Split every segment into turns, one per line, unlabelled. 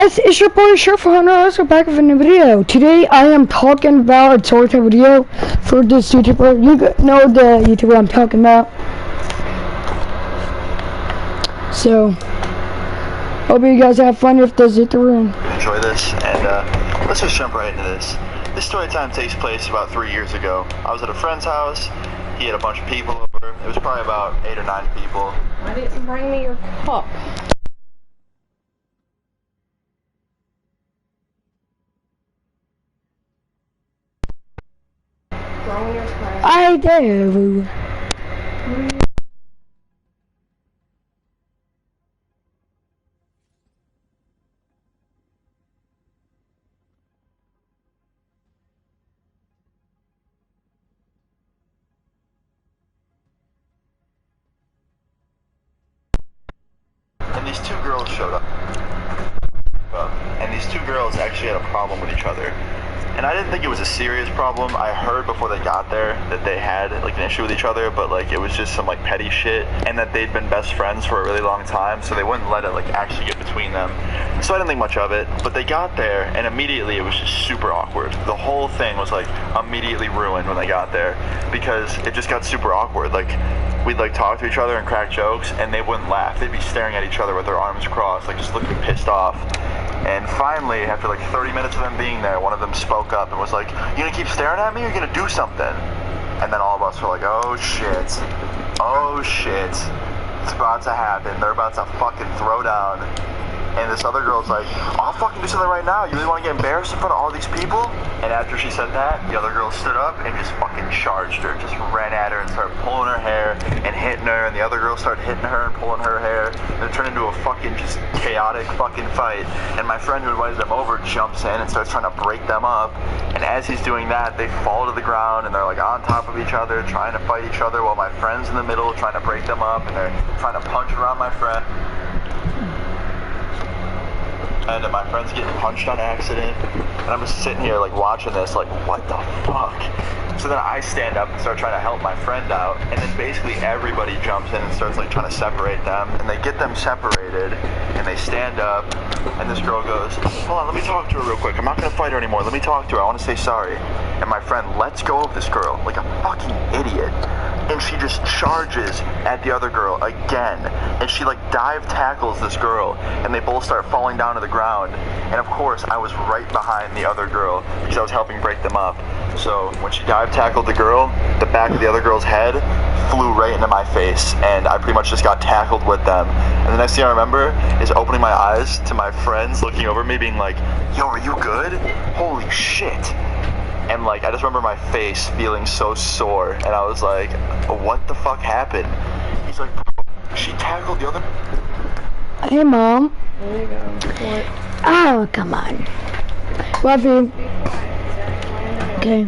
Guys, it's your boy Sheriff Hunter, also back with a new video. Today I am talking about a story time video for this YouTuber. You know the YouTuber I'm talking about. So, hope you guys have fun with this YouTuber.
Enjoy this, and let's just jump right into this. This story time takes place about 3 years ago. I was at a friend's house. He had a bunch of people over. It was probably about 8 or 9 people.
Why didn't you bring me your cup?
I do.
And these two girls showed up. And these two girls actually had a problem with each other. And I didn't think it was a serious problem. I heard before they got there that they had like an issue with each other, but like it was just some like petty shit, and that they'd been best friends for a really long time, so they wouldn't let it like actually get between them. So I didn't think much of it, but they got there and immediately it was just super awkward. The whole thing was like immediately ruined when they got there because it just got super awkward. Like we'd like talk to each other and crack jokes and they wouldn't laugh. They'd be staring at each other with their arms crossed, like just looking pissed off. And finally, after like 30 minutes of them being there, one of them spoke up and was like, "You gonna keep staring at me or you gonna do something?" And then all of us were like, "Oh shit. Oh shit. It's about to happen. They're about to fucking throw down." And this other girl's like, "I'll fucking do something right now. You really want to get embarrassed in front of all these people?" And after she said that, the other girl stood up and just fucking charged her. Just ran at her and started pulling her hair and hitting her. And the other girl started hitting her and pulling her hair. And it turned into a fucking just chaotic fucking fight. And my friend who invited them over jumps in and starts trying to break them up. And as he's doing that, they fall to the ground and they're like on top of each other, trying to fight each other while my friend's in the middle trying to break them up. And they're trying to punch around my friend. And my friend's getting punched on accident, and I'm just sitting here like watching this like, what the fuck? So then I stand up and start trying to help my friend out, and then basically everybody jumps in and starts like trying to separate them, and they get them separated, and they stand up, and this girl goes, "Hold on, let me talk to her real quick. I'm not gonna fight her anymore. Let me talk to her. I want to say sorry." And my friend lets go of this girl like a fucking idiot. And she just charges at the other girl again. And she like dive tackles this girl. And they both start falling down to the ground. And of course, I was right behind the other girl because I was helping break them up. So when she dive tackled the girl, the back of the other girl's head flew right into my face. And I pretty much just got tackled with them. And the next thing I remember is opening my eyes to my friends looking over me being like, "Yo, are you good? Holy shit." And like, I just remember my face feeling so sore, and I was like, "What the fuck happened?" He's like, "Bro, she tackled the other."
Hey, Mom.
There you go. What?
Oh, come on. Love you. Okay.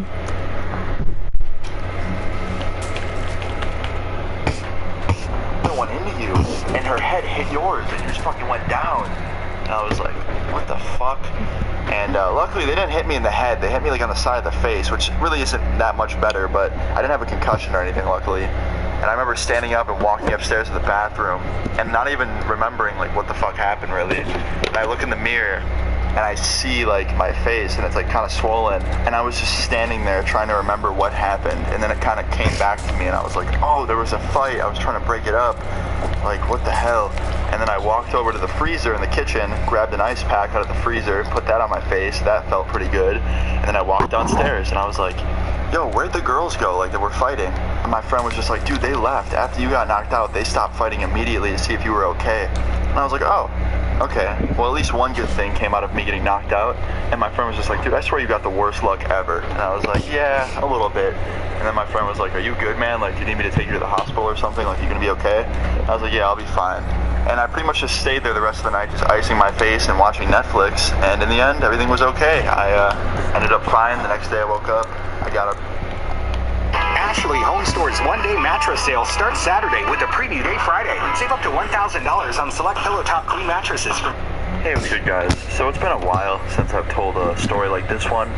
Went into you, and her head hit yours, and you just fucking went down. And I was like, "What the fuck?" And luckily they didn't hit me in the head. They hit me like on the side of the face, which really isn't that much better, but I didn't have a concussion or anything, luckily. And I remember standing up and walking upstairs to the bathroom and not even remembering like what the fuck happened really. And I look in the mirror and I see like my face and it's like kind of swollen, and I was just standing there trying to remember what happened, and then it kind of came back to me and I was like, "Oh, there was a fight. I was trying to break it up. Like, what the hell?" And then I walked over to the freezer in the kitchen, grabbed an ice pack out of the freezer, put that on my face. That felt pretty good. And then I walked downstairs and I was like, "Yo, where'd the girls go? Like, they were fighting." And my friend was just like, "Dude, they left. After you got knocked out, they stopped fighting immediately to see if you were okay." And I was like, "Oh, okay. Well, at least one good thing came out of me getting knocked out." And my friend was just like, "Dude, I swear you got the worst luck ever." And I was like, "Yeah, a little bit." And then my friend was like, "Are you good, man? Like, do you need me to take you to the hospital or something? Like, you gonna be okay?" And I was like, "Yeah, I'll be fine." And I pretty much just stayed there the rest of the night, just icing my face and watching Netflix. And in the end, everything was okay. I ended up fine. The next day I woke up, I got a...
Ashley Home Store's one-day mattress sale starts Saturday with a preview day Friday. Save up to $1,000 on select Pillow Top queen mattresses.
Hey, what's good, guys? So it's been a while since I've told a story like this one.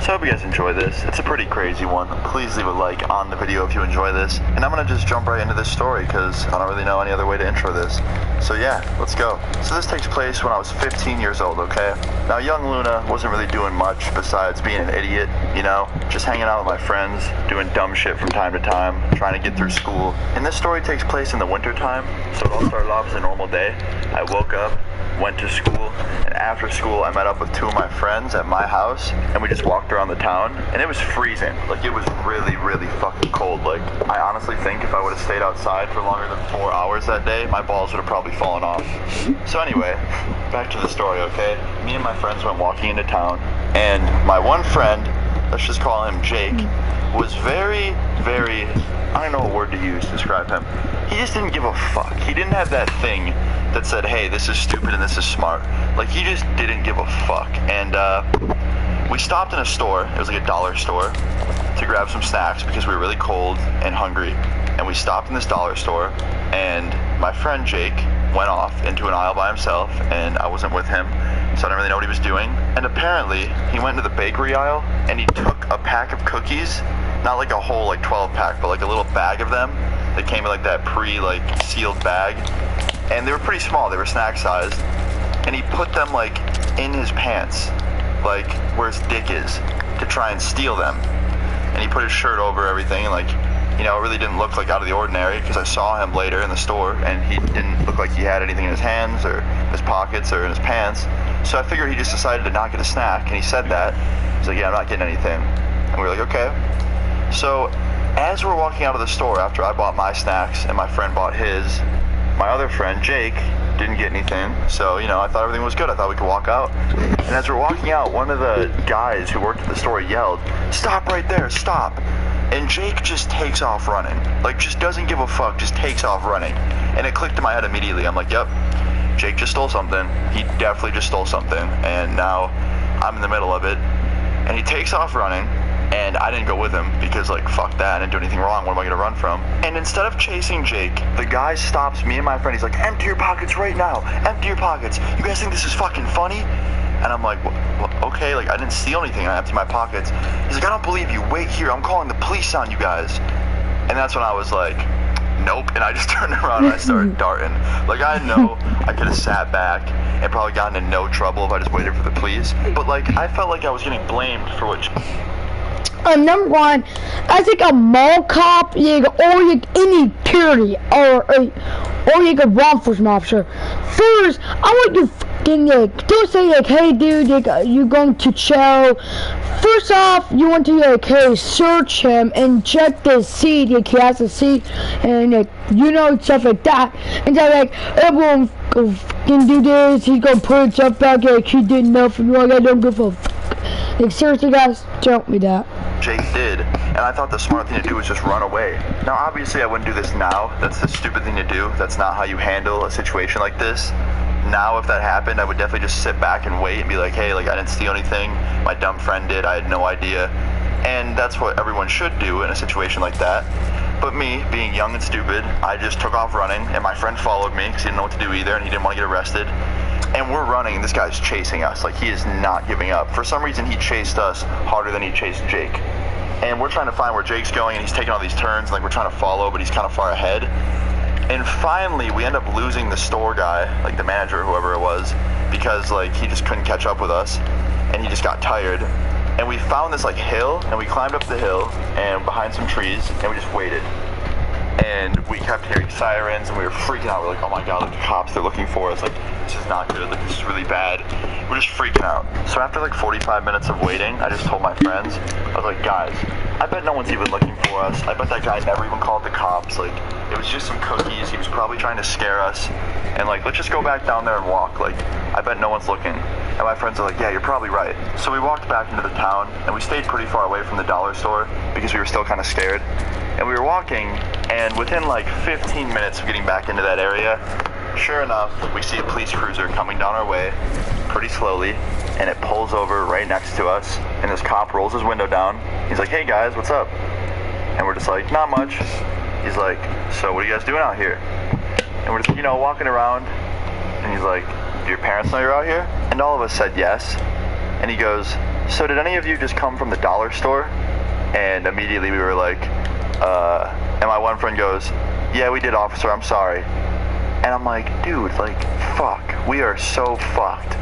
So I hope you guys enjoy this. It's a pretty crazy one. Please leave a like on the video if you enjoy this. And I'm gonna just jump right into this story because I don't really know any other way to intro this. So yeah, let's go. So this takes place when I was 15 years old, okay? Now young Luna wasn't really doing much besides being an idiot, you know? Just hanging out with my friends, doing dumb shit from time to time, trying to get through school. And this story takes place in the winter time, so it all started off as a normal day. I woke up, went to school, and after school I met up with two of my friends at my house, and we just walked around the town, and it was freezing. Like, it was really, really fucking cold. Like, I honestly think if I would have stayed outside for longer than 4 hours that day, my balls would have probably fallen off. So anyway, back to the story, okay? Me and my friends went walking into town, and my one friend, let's just call him Jake, was very, very, I don't know what word to use to describe him. He just didn't give a fuck. He didn't have that thing that said, hey, this is stupid and this is smart. Like, he just didn't give a fuck. And we stopped in a store, it was like a dollar store, to grab some snacks because we were really cold and hungry. And we stopped in this dollar store, and my friend Jake went off into an aisle by himself, and I wasn't with him, so I didn't really know what he was doing. And apparently, he went into the bakery aisle, and he took a pack of cookies, not like a whole like 12 pack, but like a little bag of them. They came in like that sealed bag, and they were pretty small, they were snack sized, and he put them like in his pants, like where his dick is, to try and steal them. And he put his shirt over everything, and like, you know, it really didn't look like out of the ordinary because I saw him later in the store and he didn't look like he had anything in his hands or his pockets or in his pants. So I figured he just decided to not get a snack, and he said that. He's like, yeah, I'm not getting anything. And we were like, okay. So as we're walking out of the store after I bought my snacks and my friend bought his, my other friend, Jake, didn't get anything. So, you know, I thought everything was good. I thought we could walk out. And as we're walking out, one of the guys who worked at the store yelled, stop right there, stop. And Jake just takes off running. Like, just doesn't give a fuck, just takes off running. And it clicked in my head immediately. I'm like, yep, Jake just stole something. He definitely just stole something. And now I'm in the middle of it. And he takes off running. And I didn't go with him because, like, fuck that, I didn't do anything wrong, what am I gonna run from? And instead of chasing Jake, the guy stops me and my friend. He's like, empty your pockets right now, empty your pockets. You guys think this is fucking funny? And I'm like, okay, like, I didn't steal anything, I emptied my pockets. He's like, I don't believe you, wait here, I'm calling the police on you guys. And that's when I was like, nope, and I just turned around and I started darting. Like, I know I could have sat back and probably gotten in no trouble if I just waited for the police, but, like, I felt like I was getting blamed for what...
Number one, as like a mall cop, or any period, or like a law enforcement officer. First, I want you fucking don't say like, hey dude, you're going to chill. First off, you want to like, hey, search him and check the seat, like he has a seat, and stuff like that. And they're like, everyone go fucking do this. He's gonna put himself back like he did nothing wrong. I don't give a fuck. Like, seriously guys, don't me that.
Jake did, and I thought the smart thing to do was just run away. Now obviously I wouldn't do this now, that's the stupid thing to do, that's not how you handle a situation like this. Now if that happened, I would definitely just sit back and wait and be like, hey, like, I didn't steal anything, my dumb friend did, I had no idea. And that's what everyone should do in a situation like that. But me, being young and stupid, I just took off running, and my friend followed me because he didn't know what to do either, and he didn't want to get arrested. And we're running, and this guy's chasing us. Like, he is not giving up. For some reason, he chased us harder than he chased Jake. And we're trying to find where Jake's going, and he's taking all these turns, and, like, we're trying to follow, but he's kind of far ahead. And finally, we end up losing the store guy, like the manager, whoever it was, because, like, he just couldn't catch up with us, and he just got tired. And we found this, like, hill, and we climbed up the hill, and behind some trees, and we just waited. And we kept hearing sirens, and we were freaking out. We're like, oh my god, like, the cops, they're looking for us. Like, this is not good. Like, this is really bad. We're just freaking out. So after, like, 45 minutes of waiting, I just told my friends, I was like, guys, I bet no one's even looking for us. I bet that guy never even called the cops. Like, it was just some cookies. He was probably trying to scare us. And, like, let's just go back down there and walk. Like, I bet no one's looking. And my friends are like, yeah, you're probably right. So we walked back into the town, and we stayed pretty far away from the dollar store because we were still kind of scared. And we were walking, and within like 15 minutes of getting back into that area, sure enough, we see a police cruiser coming down our way pretty slowly, and it pulls over right next to us, and this cop rolls his window down. He's like, hey guys, what's up? And we're just like, not much. He's like, so what are you guys doing out here? And we're just, walking around, and he's like, do your parents know you're out here? And all of us said yes. And he goes, so did any of you just come from the dollar store? And immediately we were like, and my one friend goes, yeah, we did, officer, I'm sorry. And I'm like, dude, like, fuck, we are so fucked.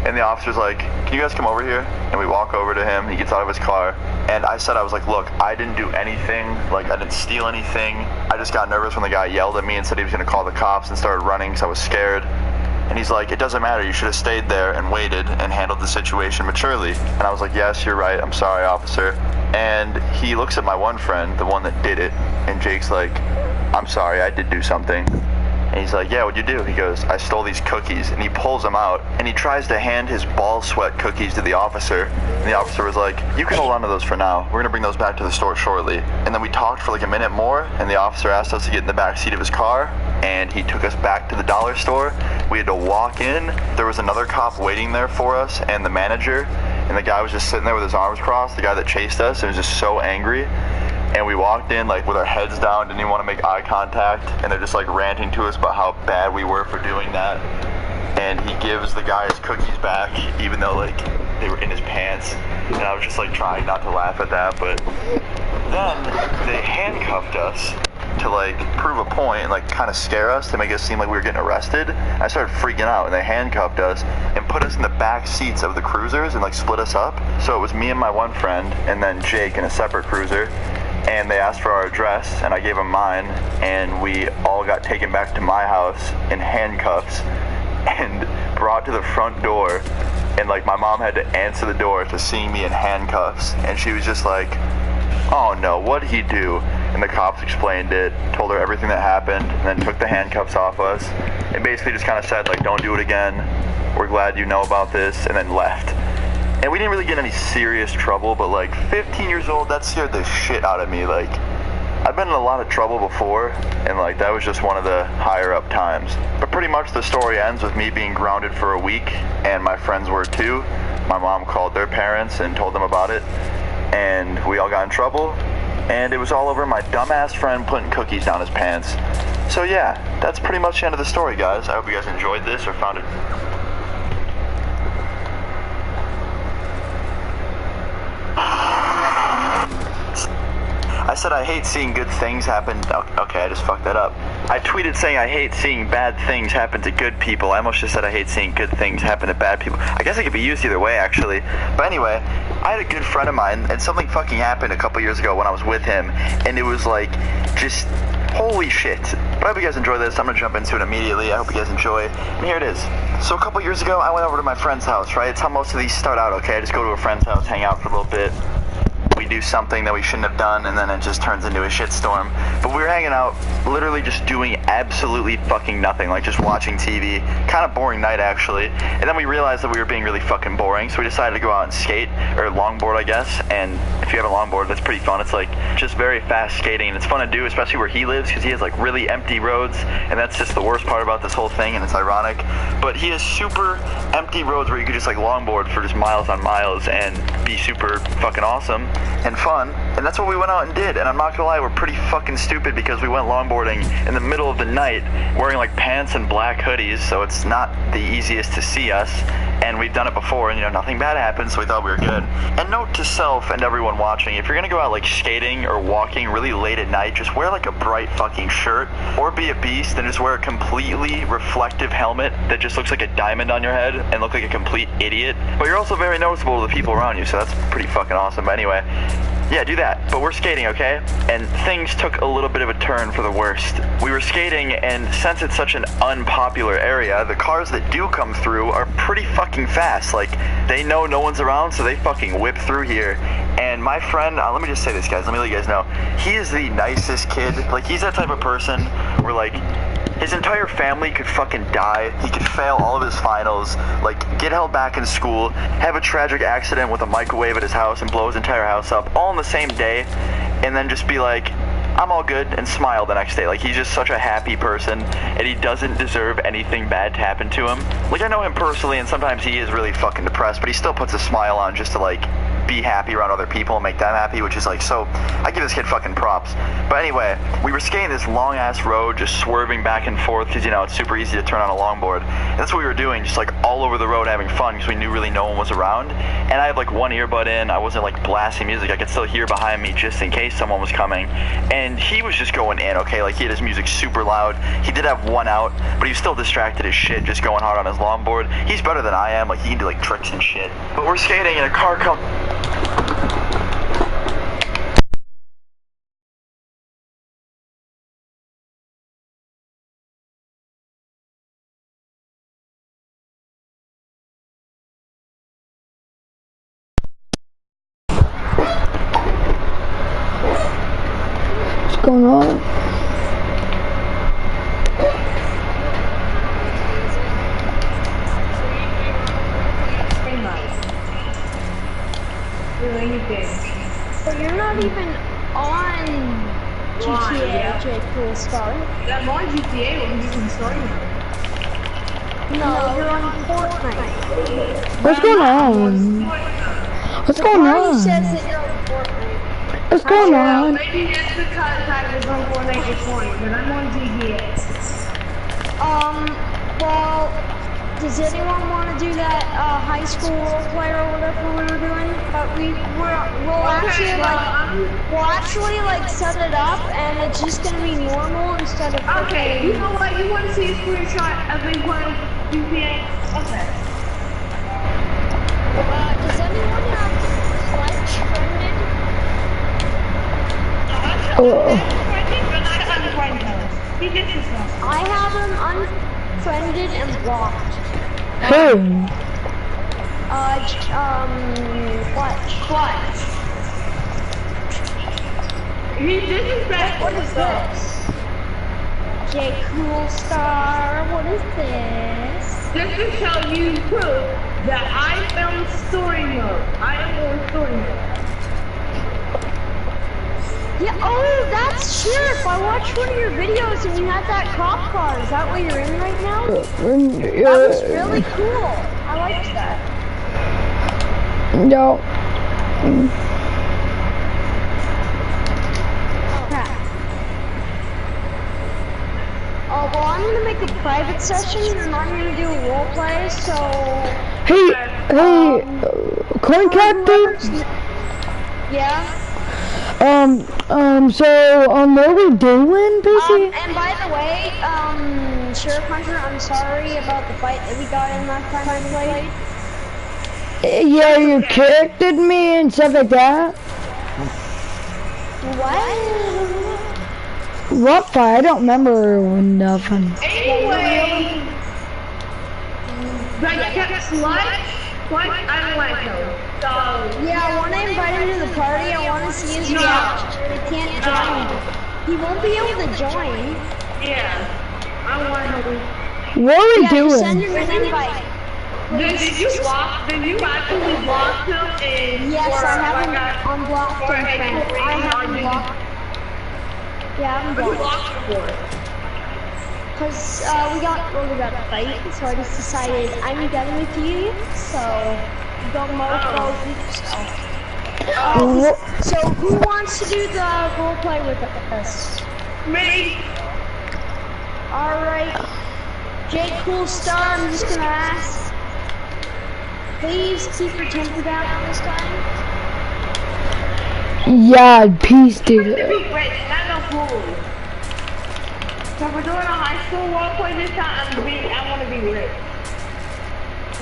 And the officer's like, can you guys come over here? And we walk over to him, he gets out of his car, and I said, I was like, look, I didn't do anything, like, I didn't steal anything. I just got nervous when the guy yelled at me and said he was gonna call the cops and started running because I was scared. And he's like, it doesn't matter, you should have stayed there and waited and handled the situation maturely. And I was like, yes, you're right, I'm sorry, officer. And he looks at my one friend, the one that did it, and Jake's like, I'm sorry, I did do something. And he's like, yeah, what'd you do? He goes, I stole these cookies. And he pulls them out, and he tries to hand his ball sweat cookies to the officer. And the officer was like, you can hold on to those for now. We're gonna bring those back to the store shortly. And then we talked for like a minute more, and the officer asked us to get in the back seat of his car, and he took us back to the dollar store. We had to walk in. There was another cop waiting there for us, and the manager, and the guy was just sitting there with his arms crossed, the guy that chased us, and was just so angry. And we walked in like with our heads down, didn't even want to make eye contact, and they're just like ranting to us about how bad we were for doing that. And he gives the guy his cookies back, even though like they were in his pants. And I was just like trying not to laugh at that, but then they handcuffed us to like prove a point and like kind of scare us to make it seem like we were getting arrested. I started freaking out, and they handcuffed us and put us in the back seats of the cruisers and like split us up. So it was me and my one friend, and then Jake in a separate cruiser. And they asked for our address, and I gave them mine, and we all got taken back to my house in handcuffs and brought to the front door. And like my mom had to answer the door to seeing me in handcuffs, and she was just like, oh no, what'd he do? And the cops explained it, told her everything that happened, and then took the handcuffs off us, and basically just kind of said like, don't do it again, we're glad you know about this, and then left. And we didn't really get any serious trouble, but like 15 years old, that scared the shit out of me. Like, I've been in a lot of trouble before, and like that was just one of the higher up times. But pretty much the story ends with me being grounded for a week, and my friends were too. My mom called their parents and told them about it, and we all got in trouble, and it was all over my dumbass friend putting cookies down his pants. So yeah, that's pretty much the end of the story, guys. I hope you guys enjoyed this or found it... I said I hate seeing good things happen. Okay, I just fucked that up. I tweeted saying I hate seeing bad things happen to good people. I almost just said I hate seeing good things happen to bad people. I guess it could be used either way, actually. But anyway, I had a good friend of mine, and something fucking happened a couple years ago when I was with him, and it was like, just holy shit. But I hope you guys enjoy this. I'm gonna jump into it immediately. I hope you guys enjoy. And here it is. So a couple years ago, I went over to my friend's house, right? It's how most of these start out, okay? I just go to a friend's house, hang out for a little bit. We do something that we shouldn't have done, and then it just turns into a shitstorm. But we were hanging out, literally just doing absolutely fucking nothing, like just watching TV. Kind of boring night, actually. And then we realized that we were being really fucking boring, so we decided to go out and skate, or longboard, I guess. And if you have a longboard, that's pretty fun. It's like just very fast skating, and it's fun to do, especially where he lives, because he has like really empty roads, and that's just the worst part about this whole thing, and it's ironic. But he has super empty roads where you could just like longboard for just miles on miles and be super fucking awesome and fun, and that's what we went out and did. And I'm not gonna lie, we're pretty fucking stupid because we went longboarding in the middle of the night wearing like pants and black hoodies, so it's not the easiest to see us, and we've done it before, and you know, nothing bad happened, so we thought we were good. And note to self and everyone watching, if you're gonna go out like skating or walking really late at night, just wear like a bright fucking shirt, or be a beast and just wear a completely reflective helmet that just looks like a diamond on your head and look like a complete idiot, but you're also very noticeable to the people around you, so that's pretty fucking awesome. But anyway, yeah, do that. But we're skating, okay? And things took a little bit of a turn for the worst. We were skating, and since it's such an unpopular area, the cars that do come through are pretty fucking fast. Like, they know no one's around, so they fucking whip through here. And my friend, let me just say this, guys. Let me let you guys know. He is the nicest kid. Like, he's that type of person where, like, his entire family could fucking die. He could fail all of his finals, like get held back in school, have a tragic accident with a microwave at his house and blow his entire house up all on the same day, and then just be like, I'm all good, and smile the next day. Like, he's just such a happy person, and he doesn't deserve anything bad to happen to him. Like, I know him personally, and sometimes he is really fucking depressed, but he still puts a smile on just to, like, be happy around other people and make them happy, which is like, so I give this kid fucking props. But anyway, we were skating this long ass road, just swerving back and forth, because you know, it's super easy to turn on a longboard. And that's what we were doing, just like all over the road having fun, because we knew really no one was around. And I had like one earbud in, I wasn't like blasting music, I could still hear behind me just in case someone was coming. And he was just going in, okay, like he had his music super loud. He did have one out, but he was still distracted as shit, just going hard on his longboard. He's better than I am, like he can do like tricks and shit. But we're skating and a car comes.
What's going on?
But you're not even on GTA, J. Cool Star.
I'm on GTA when you can start now.
No, you're on Fortnite.
What's going on? What's going
Barney
on?
says that you're on Fortnite.
What's going on?
Maybe that's because I was on Fortnite this morning, but I'm on GTA.
Well, does anyone want to do that high school role play or whatever we were doing? But we'll actually like set it up, and it's just gonna be normal instead of
Okay, you know what? You want to see a screenshot of me playing GTA? Okay.
Does anyone have Fletch friended? I have him unfriended and blocked.
Who?
Fletch.
He disrespectful.
What is this? J. Cool Star, what is this?
Just to show you proof that I found story mode. I am on story mode.
Yeah, oh, that's Sheriff. I watched one of your videos and you had that cop car. Is that what you're in right now? That was really cool. I liked that.
No.
Okay. Oh, well, I'm gonna make a private session and I'm gonna do a role play, so...
Hey, coin captain?
Yeah?
What are we doing, basically?
And by the way, Sheriff Hunter, I'm sorry about the fight that we got in last time I played.
Yeah, you kicked at me and stuff like that.
What?
What fight? I don't remember nothing.
Anyway, I kept Sludge, I don't like him. So,
Yeah, I want to invite him to the party. I want to see his reaction. He can't join. He won't be able to join.
yeah, I don't want him.
What are we
Yeah, just send
doing?
him an invite.
Did you actually block him and
Yes, I have him unblocked and friend. I have him blocked. Yeah, I'm blocked.
blocked before?
Because we got worried about a fight, so I just decided I'm done with you, so don't go yourself. So who wants to do the roleplay with us?
Me.
Alright. J. Cool Star, I'm just gonna ask. Please keep your temper down this time.
Yeah, peace, dude.
To be rich, not no fool. So we're doing a high school roleplay this time. I want to be rich.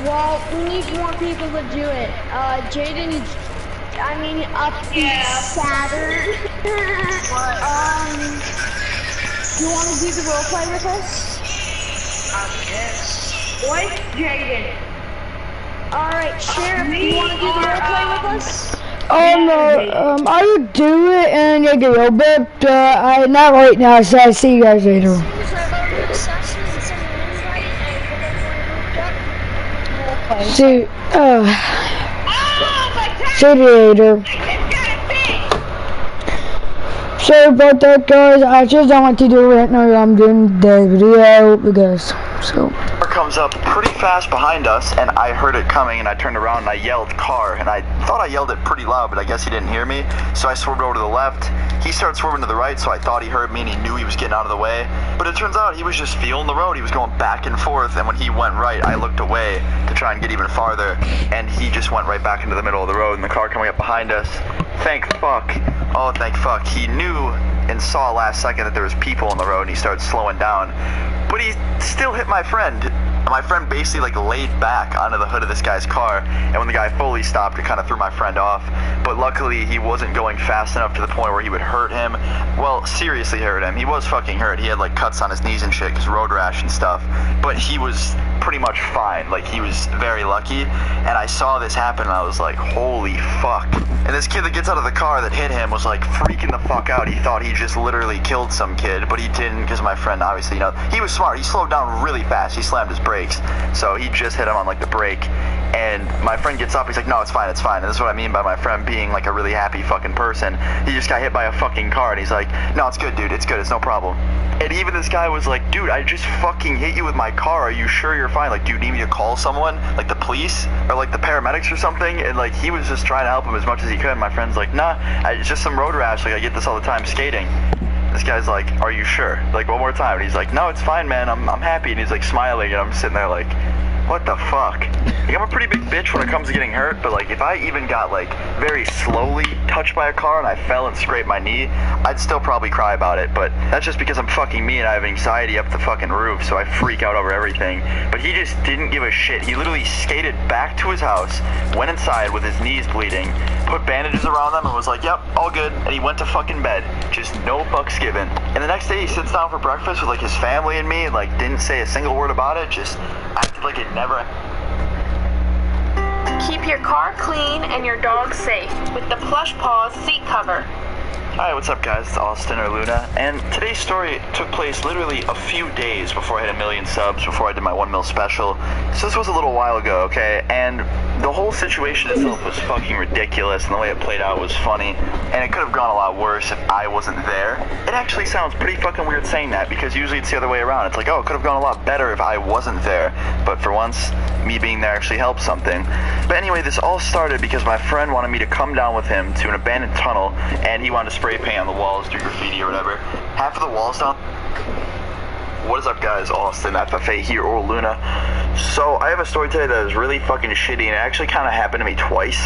Well, we need more people to do it. Jaden, Saturn. You want to do the roleplay with us?
What, Jaden?
Alright, Sheriff, do you want to do the roleplay with us?
No, I would do it and I go, but not right now, so I'll see you guys later. See, see you later. Sorry about that, guys. I just don't want to do it right now. I'm doing the video because so.
Comes up pretty fast. fast behind us, and I heard it coming, and I turned around and I yelled car, and I thought I yelled it pretty loud, but I guess he didn't hear me, so I swerved over to the left. He started swerving to the right, so I thought he heard me and he knew he was getting out of the way, but it turns out he was just feeling the road. He was going back and forth, and when he went right, I looked away to try and get even farther, and he just went right back into the middle of the road, and the car coming up behind us, thank fuck, oh thank fuck, he knew and saw last second that there was people on the road, and he started slowing down, but he still hit my friend. My friend basically like laid back onto the hood of this guy's car, and when the guy fully stopped, it kind of threw my friend off, but luckily he wasn't going fast enough to the point where he would hurt him. Well, seriously hurt him. He was fucking hurt. He had like cuts on his knees and shit because road rash and stuff, but he was pretty much fine. Like, he was very lucky, and I saw this happen and I was like, holy fuck. And this kid that gets out of the car that hit him was like freaking the fuck out. He thought he just literally killed some kid, but he didn't, because my friend obviously, you know, he was smart. He slowed down really fast. He slammed his brakes, so he just hit him on like the brake, and my friend gets up, he's like, no, it's fine, and this is what I mean by my friend being like a really happy fucking person. He just got hit by a fucking car, and he's like, no, it's good, dude, it's good, it's no problem. And even this guy was like, dude, I just fucking hit you with my car, are you sure you're fine? Like, do you need me to call someone, like the police, or like the paramedics or something? And like, he was just trying to help him as much as he could, and my friend's like, nah, it's just some road rash, like I get this all the time skating. This guy's like, are you sure? Like, one more time. And he's like, no, it's fine, man. I'm happy. And he's like smiling, and I'm sitting there like, what the fuck? Like, I'm a pretty big bitch when it comes to getting hurt, but like, if I even got like very slowly touched by a car and I fell and scraped my knee, I'd still probably cry about it. But that's just because I'm fucking me and I have anxiety up the fucking roof, so I freak out over everything. But he just didn't give a shit. He literally skated back to his house, went inside with his knees bleeding, put bandages around them, and was like, yep, all good. And he went to fucking bed. Just no fucks given. And the next day he sits down for breakfast with like his family and me, and like didn't say a single word about it, just acted like it never.
Keep your car clean and your dog safe with the Plush Paws seat cover.
Hi, what's up guys? It's Austin or Luna, and today's story took place literally a few days before I hit 1 million subs, before I did my 1 mil special. So this was a little while ago, okay? And the whole situation itself was fucking ridiculous, and the way it played out was funny, and it could have gone a lot worse if I wasn't there. It actually sounds pretty fucking weird saying that, because usually it's the other way around. It's like, oh, it could have gone a lot better if I wasn't there, but for once, me being there actually helped something. But anyway, this all started because my friend wanted me to come down with him to an abandoned tunnel, and he wanted to spray paint on the walls, do graffiti or whatever. Half of the walls down. What is up guys, Austin, FFA here, or Luna. So I have a story today that is really fucking shitty, and it actually kind of happened to me twice.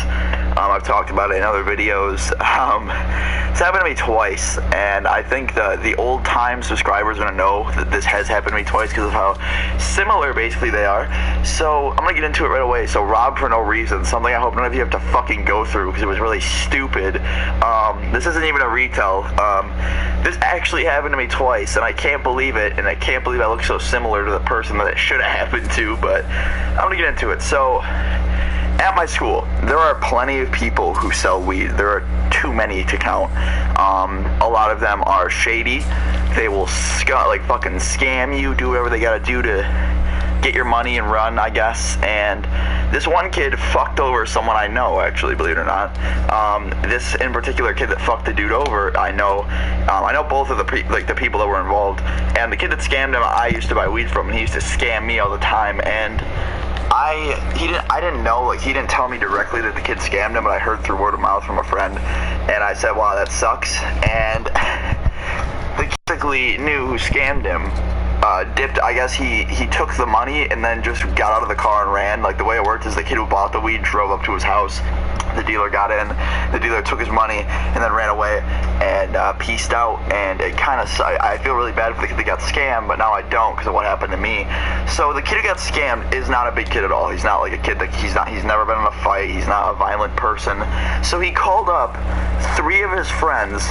I've talked about it in other videos. It's happened to me twice, and I think the old time subscribers are gonna know that this has happened to me twice because of how similar basically they are. So I'm gonna get into it right away. So robbed for no reason, something I hope none of you have to fucking go through because it was really stupid. This isn't even a retell. This actually happened to me twice, and I can't believe it, and I can't believe I look so similar to the person that it should have happened to, but I'm gonna get into it. So at my school, there are plenty of people who sell weed. There are too many to count. A lot of them are shady. They will like fucking scam you, do whatever they gotta do to get your money and run, I guess. And this one kid fucked over someone I know, actually, believe it or not. This in particular kid that fucked the dude over, I know both of the people that were involved. And the kid that scammed him, I used to buy weed from, and he used to scam me all the time. And I didn't know, like, he didn't tell me directly that the kid scammed him, but I heard through word of mouth from a friend, and I said, wow, that sucks. And the kid basically knew who scammed him. Dipped, I guess he took the money and then just got out of the car and ran. Like, the way it worked is the kid who bought the weed drove up to his house. The dealer got in, the dealer took his money and then ran away and peaced out. And it kind of, I feel really bad for the kid that got scammed, but now I don't because of what happened to me. So the kid who got scammed is not a big kid at all. He's not like a kid that he's never been in a fight. He's not a violent person. So he called up 3 of his friends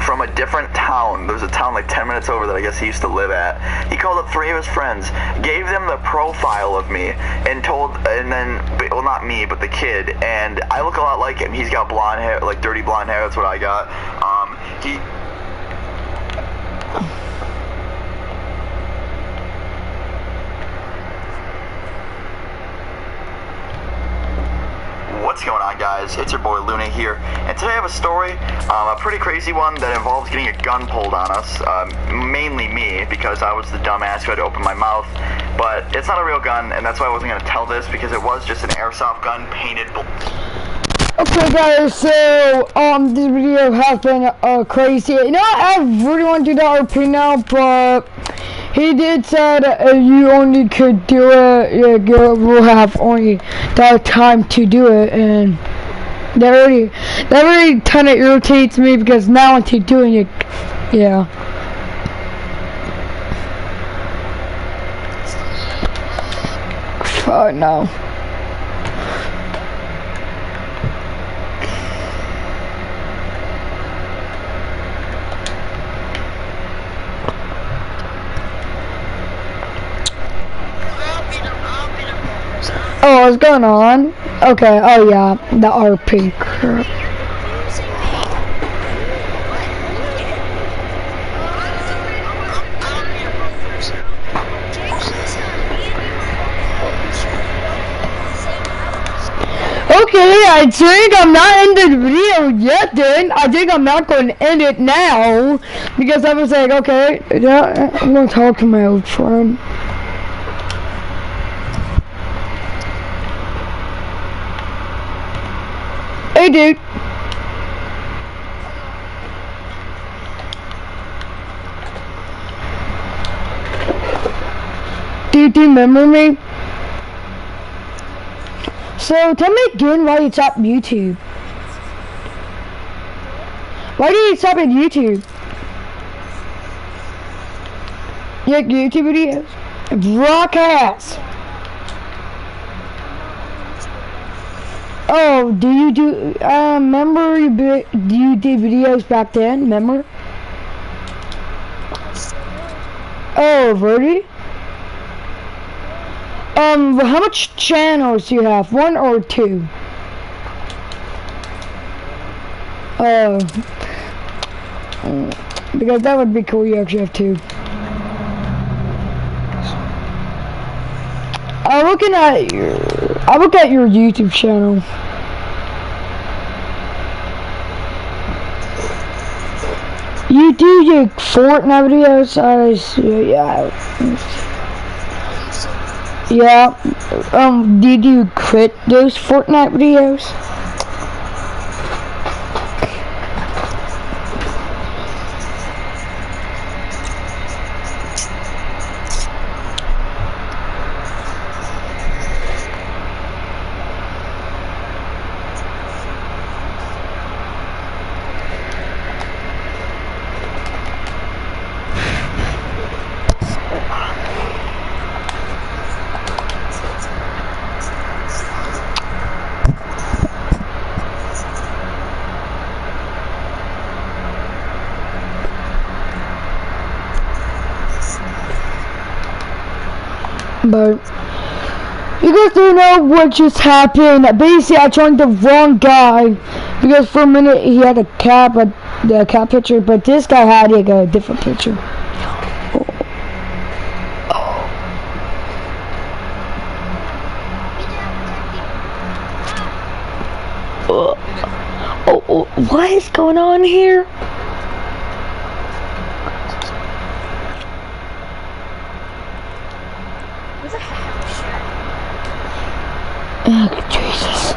from a different town. There's a town like 10 minutes over that I guess he used to live at. He called up 3 of his friends, gave them the profile of me, and well, not me, but the kid, and I look a lot like him. He's got blonde hair, like dirty blonde hair, that's what I got. What's going on, guys? It's your boy Luna here, and today I have a story, a pretty crazy one that involves getting a gun pulled on us, mainly me, because I was the dumbass who had to open my mouth, but it's not a real gun, and that's why I wasn't going to tell this, because it was just an airsoft gun painted blue.
Okay guys, so this video has been crazy. You know, I really want to do the RP now, but he did say that you only could do it, you will have only that time to do it, and that really kind of irritates me because now I'm doing it, yeah. Oh no. Oh, what's going on? Okay, oh yeah, the RP. Okay, I think I'm not ending the video yet then. I think I'm not going to end it now. Because I was like, okay, yeah, I'm going to talk to my old friend. Hey dude. Do you remember me? So tell me again why you stopped YouTube. Why did you stop at YouTube? You like YouTube videos? Broadcast. Oh, do you do, remember you did videos back then, remember? Oh, Verdi? How much channels do you have? 1 or 2? Because that would be cool, you actually have 2. I'm looking at your YouTube channel. You do your Fortnite videos? Yeah. Did you quit those Fortnite videos? But you guys don't know what just happened. Basically, I joined the wrong guy because for a minute he had a cat, but the cat picture, but this guy had like a different picture. What is going on here? Oh, Jesus.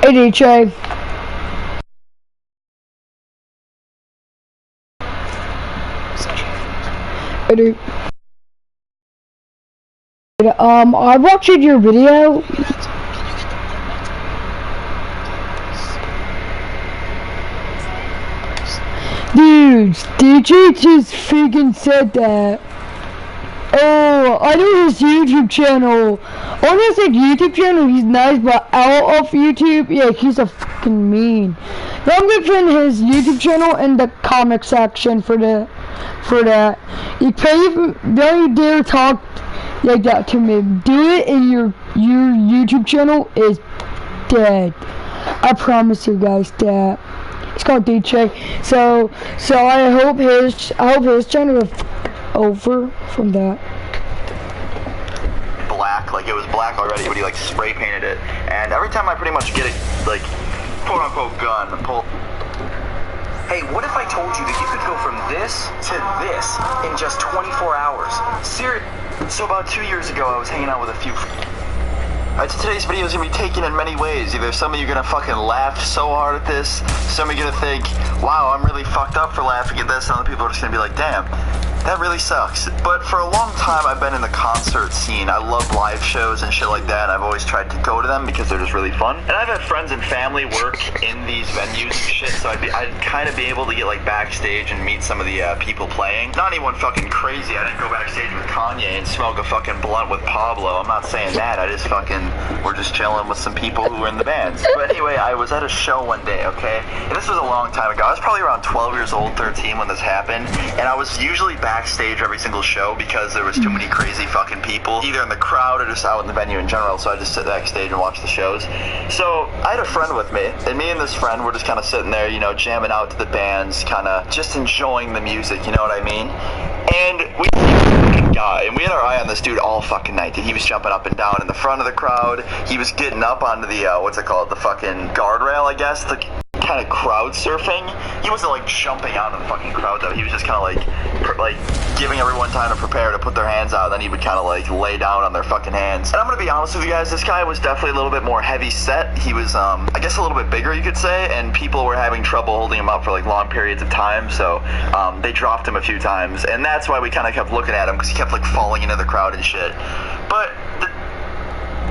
Hey, DJ. Hey, dude. I watched your video. Dude, DJ just freaking said that. Oh, I know his YouTube channel. On his like YouTube channel, he's nice, but out of YouTube, yeah, he's a fucking mean. Now I'm gonna put his YouTube channel in the comment section for that. Don't you dare talk like that to me. Do it in your your YouTube channel is dead. I promise you guys that. It's called DJ. So I hope his channel is over from that.
Black, like it was black already, but he like spray painted it. And every time I pretty much get a like quote unquote gun, pull.
Hey, what if I told you that you could go from this to this in just 24 hours? Seriously.
So about 2 years ago, I was hanging out with a few. Alright, so today's video is gonna be taken in many ways. Either some of you are gonna fucking laugh so hard at this, some of you are gonna think, wow, I'm really fucked up for laughing at this, and other people are just gonna be like, damn, that really sucks. But for a long time, I've been in the concert scene. I love live shows and shit like that. I've always tried to go to them because they're just really fun. And I've had friends and family work in these venues and shit, so I'd kind of be able to get like backstage and meet some of the people playing. Not anyone fucking crazy. I didn't go backstage with Kanye and smoke a fucking blunt with Pablo. I'm not saying that. I just fucking, we're just chilling with some people who were in the bands. But anyway, I was at a show one day, okay? And this was a long time ago. I was probably around 12 years old, 13 when this happened. And I was usually backstage every single show because there was too many crazy fucking people, either in the crowd or just out in the venue in general, so I just sit backstage and watch the shows. So I had a friend with me, and me and this friend were just kind of sitting there, you know, jamming out to the bands, kind of just enjoying the music, you know what I mean? And we guy, and we had our eye on this dude all fucking night. He was jumping up and down in the front of the crowd. He was getting up onto the, what's it called, the fucking guardrail, I guess, the kind of crowd surfing. He wasn't like jumping out of the fucking crowd though. He was just kind of like giving everyone time to prepare to put their hands out, then he would kind of like lay down on their fucking hands. And I'm gonna be honest with you guys, this guy was definitely a little bit more heavy set. He was I guess a little bit bigger, you could say, and people were having trouble holding him up for like long periods of time, so they dropped him a few times, and that's why we kind of kept looking at him, because he kept like falling into the crowd and shit. But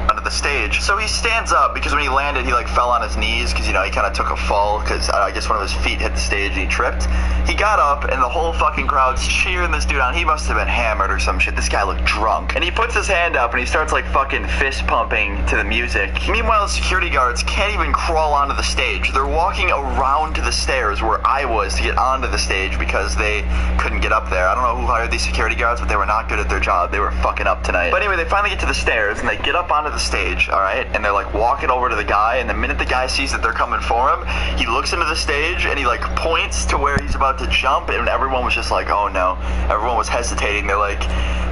onto the stage, so he stands up because when he landed, he like fell on his knees because, you know, he kind of took a fall because I guess one of his feet hit the stage and he tripped. He got up and the whole fucking crowd's cheering this dude on. He must have been hammered or some shit. This guy looked drunk, and he puts his hand up and he starts like fucking fist pumping to the music. Meanwhile, the security guards can't even crawl onto the stage. They're walking around to the stairs where I was to get onto the stage because they couldn't get up there. I don't know who hired these security guards, but they were not good at their job. They were fucking up tonight. But anyway, they finally get to the stairs and they get up onto the stage, alright? And they're like walking over to the guy, and the minute the guy sees that they're coming for him, he looks into the stage and he like points to where he's about to jump, and everyone was just like, oh no. Everyone was hesitating. They're like,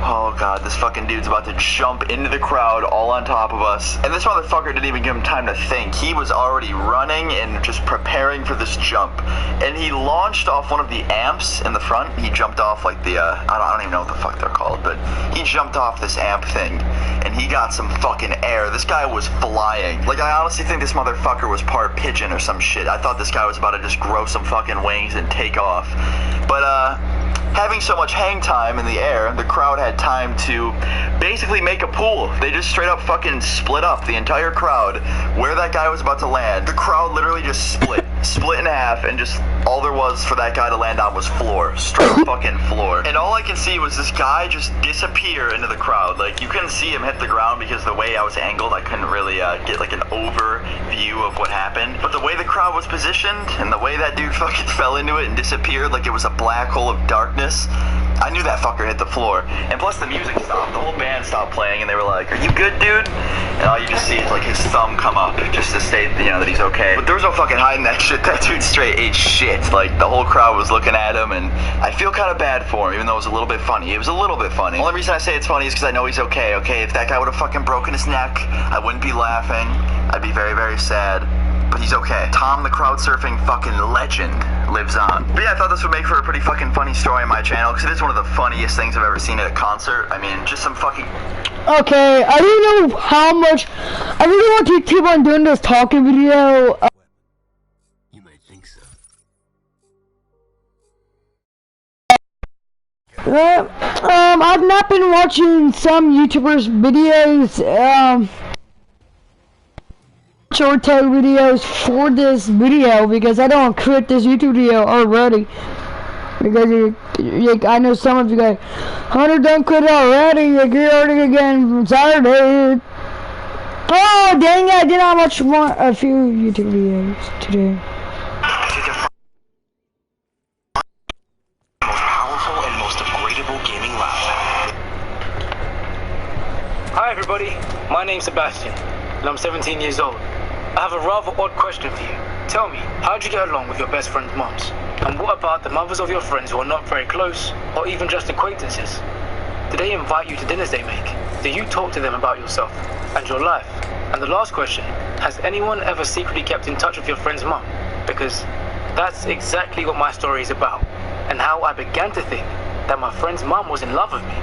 oh god, this fucking dude's about to jump into the crowd all on top of us. And this motherfucker didn't even give him time to think. He was already running and just preparing for this jump. And he launched off one of the amps in the front. He jumped off like the, I don't even know what the fuck they're called, but he jumped off this amp thing and he got some fucking air. This guy was flying. Like, I honestly think this motherfucker was part pigeon or some shit. I thought this guy was about to just grow some fucking wings and take off. But, having so much hang time in the air, the crowd had time to basically make a pool. They just straight up fucking split up, the entire crowd, where that guy was about to land. The crowd literally just split in half, and just all there was for that guy to land on was floor. Straight fucking floor. And all I can see was this guy just disappear into the crowd. Like, you couldn't see him hit the ground because the way I was angled, I couldn't really get like an overview of what happened. But the way the crowd was positioned, and the way that dude fucking fell into it and disappeared like it was a black hole of darkness, I knew that fucker hit the floor. And plus the music stopped. The whole band stopped playing, and they were like, are you good, dude? And all you just see is like his thumb come up just to state, you know, that he's okay. But there was no fucking hiding that shit. That dude straight ate shit. Like, the whole crowd was looking at him, and I feel kind of bad for him, even though it was a little bit funny. It was a little bit funny. The only reason I say it's funny is because I know he's okay, okay? If that guy would have fucking broken his neck, I wouldn't be laughing. I'd be very, very sad. But he's okay. Tom, the crowd surfing fucking legend, lives on. But yeah, I thought this would make for a pretty fucking funny story on my channel, because it is one of the funniest things I've ever seen at a concert. I mean, just some fucking...
Okay, I don't know how much... I really want to keep on doing this talking video.
You might think so.
I've not been watching some YouTubers' videos, short tag videos for this video because I don't quit this YouTube video already. Because I know some of you guys, Hunter, don't quit already. You're already again from Saturday. Oh dang it! I did not watch a few YouTube videos today.
Most powerful and most upgradable gaming laptop.
Hi everybody, My name's Sebastian, and I'm 17 years old. I have a rather odd question for you. Tell me, how'd you get along with your best friend's mums? And what about the mothers of your friends who are not very close, or even just acquaintances? Do they invite you to dinners they make? Do you talk to them about yourself and your life? And the last question, has anyone ever secretly kept in touch with your friend's mum? Because that's exactly what my story is about, and how I began to think that my friend's mum was in love with me.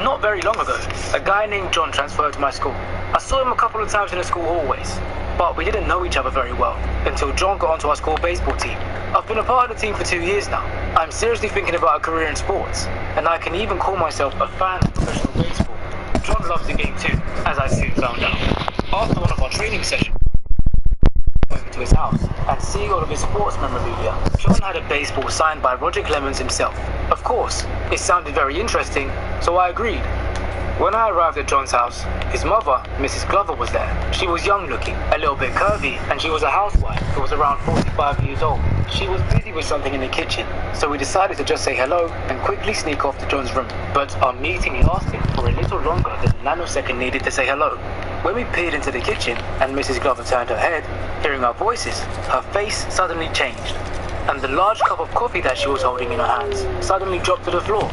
Not very long ago, a guy named John transferred to my school. I saw him a couple of times in the school hallways, but we didn't know each other very well until John got onto our school baseball team. I've been a part of the team for 2 years now. I'm seriously thinking about a career in sports, and I can even call myself a fan of professional baseball. John loves the game too, as I soon found out. After one of our training sessions, over to his house and seeing all of his sports memorabilia, John had a baseball signed by Roger Clemens himself. Of course, it sounded very interesting, so I agreed. When I arrived at John's house, his mother, Mrs. Glover, was there. She was young looking, a little bit curvy, and she was a housewife who was around 45 years old. She was busy with something in the kitchen, so we decided to just say hello and quickly sneak off to John's room. But our meeting lasted for a little longer than the nanosecond needed to say hello. When we peered into the kitchen and Mrs. Glover turned her head, hearing our voices, her face suddenly changed, and the large cup of coffee that she was holding in her hands suddenly dropped to the floor.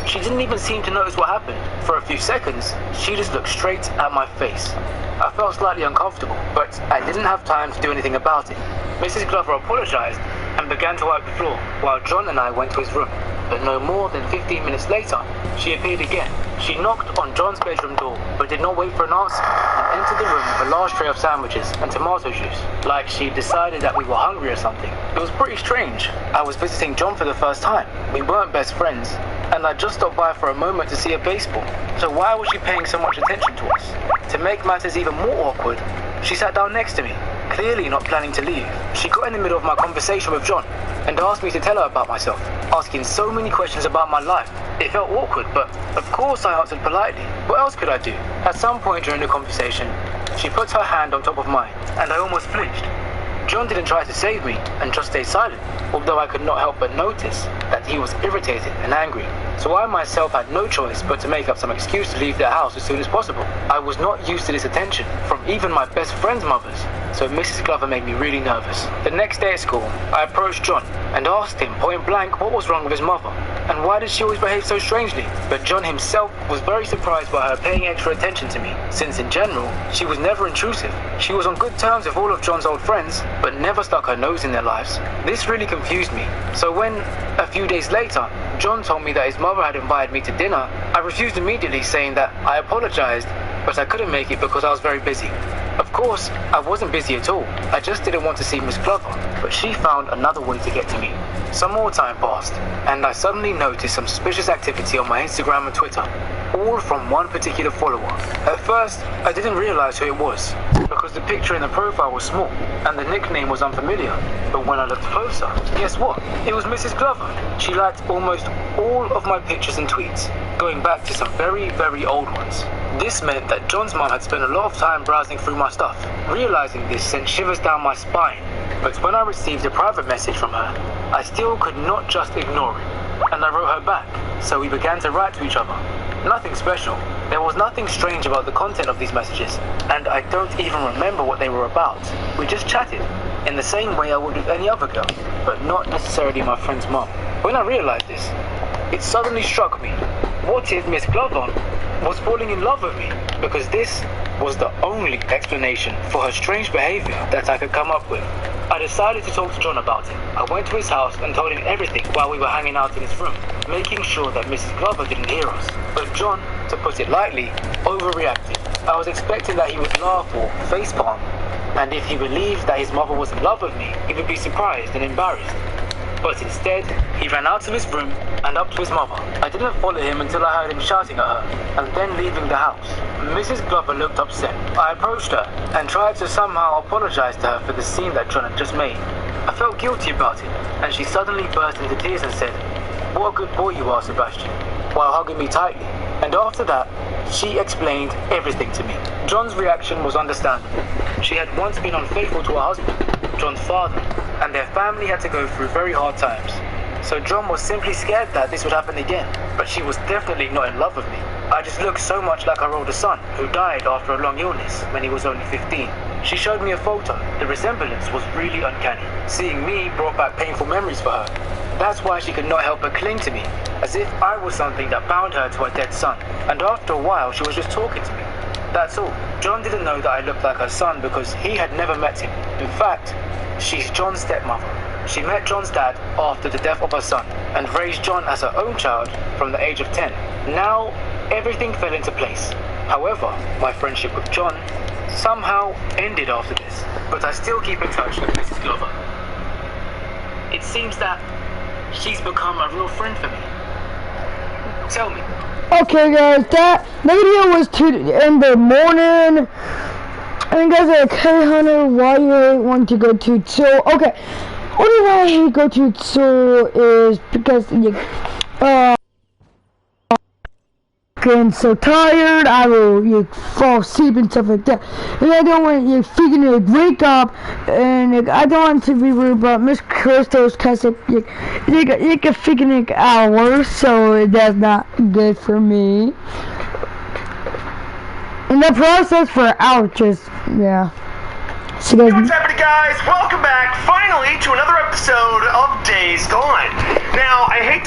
She didn't even seem to notice what happened. For a few seconds, she just looked straight at my face. I felt slightly uncomfortable, but I didn't have time to do anything about it. Mrs. Glover apologized and began to wipe the floor, while John and I went to his room. But no more than 15 minutes later, she appeared again. She knocked on John's bedroom door, but did not wait for an answer, and entered the room with a large tray of sandwiches and tomato juice, like she decided that we were hungry or something. It was pretty strange. I was visiting John for the first time. We weren't best friends, and I just stopped by for a moment to see a baseball. So why was she paying so much attention to us? To make matters even more awkward, she sat down next to me, clearly not planning to leave. She got in the middle of my conversation with John and asked me to tell her about myself, asking so many questions about my life. It felt awkward, but of course I answered politely. What else could I do? At some point during the conversation, she put her hand on top of mine, and I almost flinched. John didn't try to save me and just stayed silent, although I could not help but notice that he was irritated and angry. So I myself had no choice but to make up some excuse to leave their house as soon as possible. I was not used to this attention from even my best friend's mothers, so Mrs. Glover made me really nervous. The next day at school, I approached John and asked him point blank what was wrong with his mother, and why did she always behave so strangely. But John himself was very surprised by her paying extra attention to me, since in general, she was never intrusive. She was on good terms with all of John's old friends, but never stuck her nose in their lives. This really confused me. So when, a few days later, John told me that his mother had invited me to dinner, I refused immediately, saying that I apologized, but I couldn't make it because I was very busy. Of course, I wasn't busy at all. I just didn't want to see Miss Glover, but she found another way to get to me. Some more time passed, and I suddenly noticed some suspicious activity on my Instagram and Twitter, all from one particular follower. At first, I didn't realize who it was, because the picture in the profile was small, and the nickname was unfamiliar. But when I looked closer, guess what? It was Mrs. Glover. She liked almost all of my pictures and tweets, going back to some very, very old ones. This meant that John's mom had spent a lot of time browsing through my stuff. Realizing this sent shivers down my spine, but when I received a private message from her, I still could not just ignore it, and I wrote her back, so we began to write to each other. Nothing special. There was nothing strange about the content of these messages, and I don't even remember what they were about. We just chatted, in the same way I would with any other girl, but not necessarily my friend's mom. When I realized this, it suddenly struck me. What if Miss Glover was falling in love with me? Because this was the only explanation for her strange behavior that I could come up with. I decided to talk to John about it. I went to his house and told him everything while we were hanging out in his room, making sure that Mrs. Glover didn't hear us. But John, to put it lightly, overreacted. I was expecting that he would laugh or facepalm, and if he believed that his mother was in love with me, he would be surprised and embarrassed. But instead, he ran out of his room and up to his mother. I didn't follow him until I heard him shouting at her, and then leaving the house. Mrs. Glover looked upset. I approached her and tried to somehow apologize to her for the scene that John had just made. I felt guilty about it, and she suddenly burst into tears and said, "What a good boy you are, Sebastian," while hugging me tightly. And after that, she explained everything to me. John's reaction was understandable. She had once been unfaithful to her husband, John's father, and their family had to go through very hard times. So John was simply scared that this would happen again, but she was definitely not in love with me. I just looked so much like her older son, who died after a long illness when he was only 15. She showed me a photo. The resemblance was really uncanny. Seeing me brought back painful memories for her. That's why she could not help but cling to me, as if I was something that bound her to her dead son. And after a while, she was just talking to me. That's all. John didn't know that I looked like her son because he had never met him. In fact, she's John's stepmother. She met John's dad after the death of her son and raised John as her own child from the age of 10. Now, everything fell into place. However, my friendship with John somehow ended after this, but I still keep in touch with Mrs. Glover. It seems that she's become a real friend for me. Tell me.
Okay, guys, that video was in the morning. And guys, like, hey Hunter, why you want to go to Seoul? Okay, only why I hate go to Seoul is because I'm so tired. I will fall asleep and stuff like that, and I don't want you freaking wake up. And I don't want to be rude, but Miss Crystal's cause it can freaking hours, so that's not good for me. And the process for hours, yeah. So
Hey, what's happening, guys? Welcome back, finally, to another episode of Days Gone. Now, I hate to